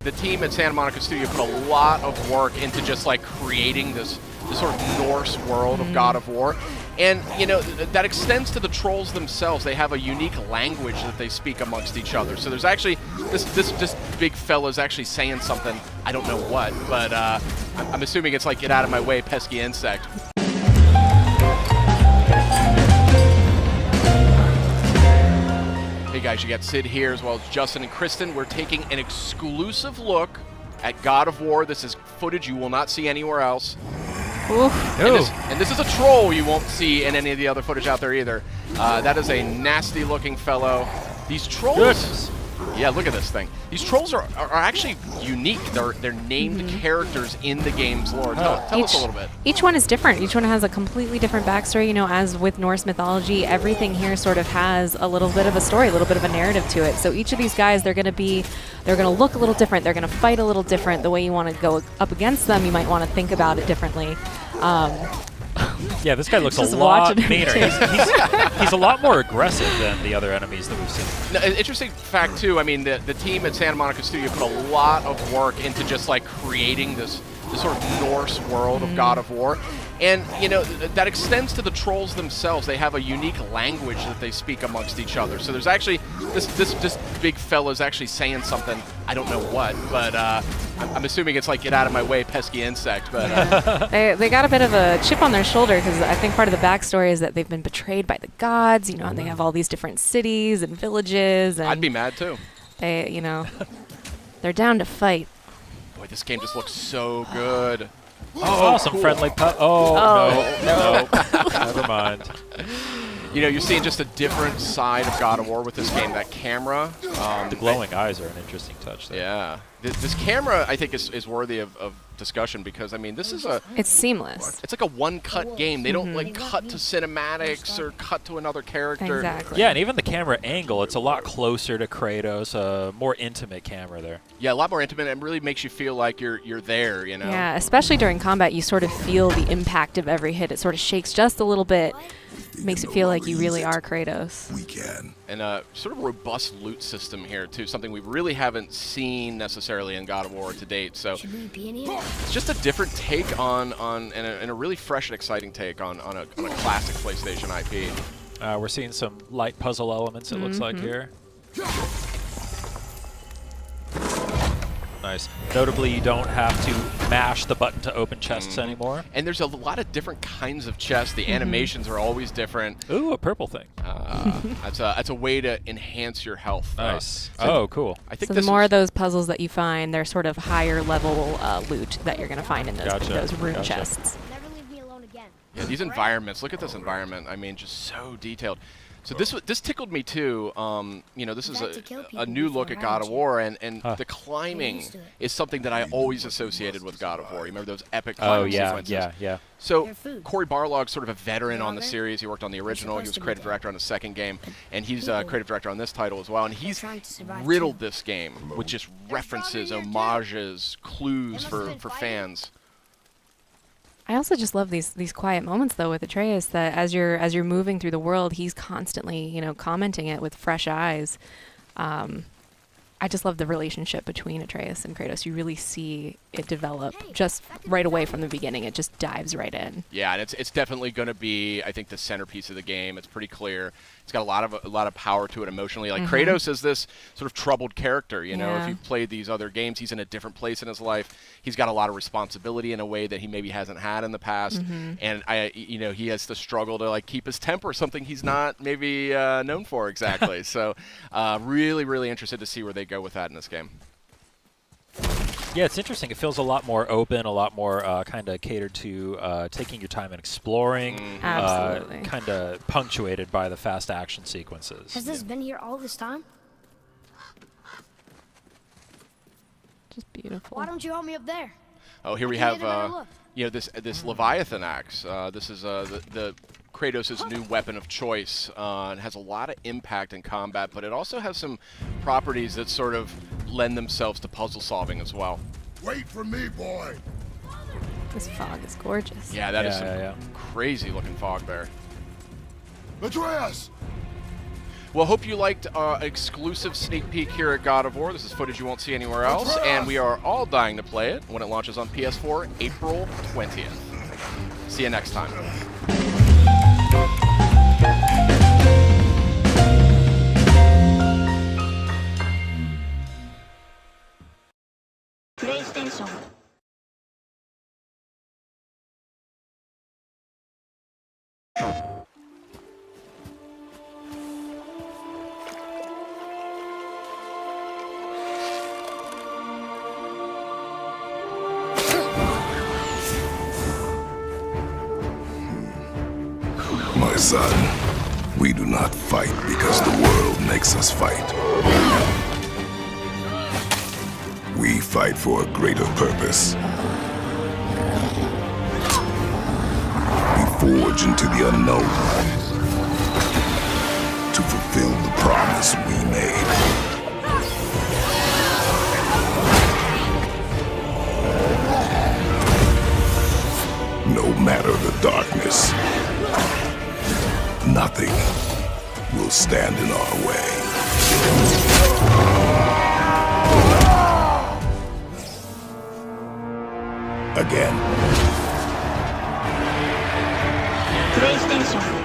The team at Santa Monica Studio put a lot of work into just like creating this sort of Norse world of God of War. And, you know, that extends to the trolls themselves. They have a unique language that they speak amongst each other. So there's actually, this big fella's actually saying something, I don't know what, but I'm assuming it's like, get out of my way, pesky insect. Hey guys, you got Sid here as well as Justin and Kristen. We're taking an exclusive look at God of War. This is footage you will not see anywhere else. And this is a troll you won't see in any of the other footage out there either. That is a nasty looking fellow. These trolls, Goodness. Yeah, look at this thing. These trolls are actually unique. They're named characters in the game's lore. Tell us a little bit. Each one is different. Each one has a completely different backstory. You know, as with Norse mythology, everything here sort of has a little bit of a story, a little bit of a narrative to it. So each of these guys, they're going to look a little different. They're going to fight a little different. The way you want to go up against them, you might want to think about it differently. Yeah, this guy looks a lot meaner. He's a lot more aggressive than the other enemies that we've seen. Now, an interesting fact, too, I mean, the team at Santa Monica Studio put a lot of work into just, like, creating this sort of Norse world of God of War. And, you know, that extends to the trolls themselves. They have a unique language that they speak amongst each other. So there's actually, this big fella's actually saying something, I don't know what, but I'm assuming it's like, get out of my way, pesky insect. But they got a bit of a chip on their shoulder because I think part of the backstory is that they've been betrayed by the gods, you know, and they have all these different cities and villages. And I'd be mad, too. They, you know, they're down to fight. Boy, this game just looks so good. Oh, some cool. friendly pup. Oh, no. Never mind. You know, you're seeing just a different side of God of War with this game. That camera. The glowing eyes are an interesting touch there. Yeah. This camera, I think, is worthy of discussion because, I mean, this is It's seamless. it's like a one-cut game. They don't, like, cut to cinematics or cut to another character. Exactly. Yeah, and even the camera angle, it's a lot closer to Kratos, a more intimate camera there. Yeah, a lot more intimate and really makes you feel like you're there, you know? Yeah, especially during combat, you sort of feel the impact of every hit. It sort of shakes just a little bit, makes it feel like you really are Kratos. We can. And sort of a robust loot system here, too, something we really haven't seen necessarily in God of War to date. So it's just a different take on and a really fresh and exciting take on a classic PlayStation IP. We're seeing some light puzzle elements, it looks like here. Nice. Notably, you don't have to mash the button to open chests anymore. And there's a lot of different kinds of chests. The animations are always different. Ooh, a purple thing. That's a way to enhance your health. Nice. Oh, cool. I think So this the more is, of those puzzles that you find, they're sort of higher level loot that you're going to find in those rune chests. Never leave me alone again. yeah, these environments. Look at this environment. I mean, just so detailed. So this tickled me too. You know, this is a new look at God of War, and the climbing is something that I always associated with God of War. You remember those epic climbing sequences? yeah. So Cory Barlog's sort of a veteran on the series. He worked on the original. He was creative director on the second game, and he's creative director on this title as well. And he's riddled this game with just references, homages, clues for fans. I also just love these quiet moments though with Atreus, that as you're moving through the world, he's constantly, you know, commenting it with fresh eyes. I just love the relationship between Atreus and Kratos. You really see it develop just right away from the beginning. It just dives right in. Yeah, and it's definitely going to be, I think, the centerpiece of the game. It's pretty clear. It's got a lot of power to it emotionally. Like Kratos is this sort of troubled character. You know, if you've played these other games, he's in a different place in his life. He's got a lot of responsibility in a way that he maybe hasn't had in the past. And you know, he has to struggle to like keep his temper, something he's not maybe known for exactly. So, really, really interested to see where they go with that in this game. Yeah, it's interesting. It feels a lot more open, a lot more kind of catered to taking your time and exploring. Absolutely. Kind of punctuated by the fast action sequences. Has this been here all this time? Just beautiful. Why don't you help me up there? Oh, here we Can have get another look? you know, this Leviathan axe. This is the Kratos' new weapon of choice. It has a lot of impact in combat, but it also has some properties that sort of lend themselves to puzzle solving as well. Wait for me, boy. This fog is gorgeous. Yeah, that is some yeah. crazy looking fog there. Atreus! Well, hope you liked exclusive sneak peek here at God of War. This is footage you won't see anywhere else, and we are all dying to play it when it launches on PS4 April 20th. See you next time. PlayStation My son, we do not fight because the world makes us fight. We fight for a greater purpose. We forge into the unknown to fulfill the promise we made. No matter the darkness, nothing will stand in our way. Again. PlayStation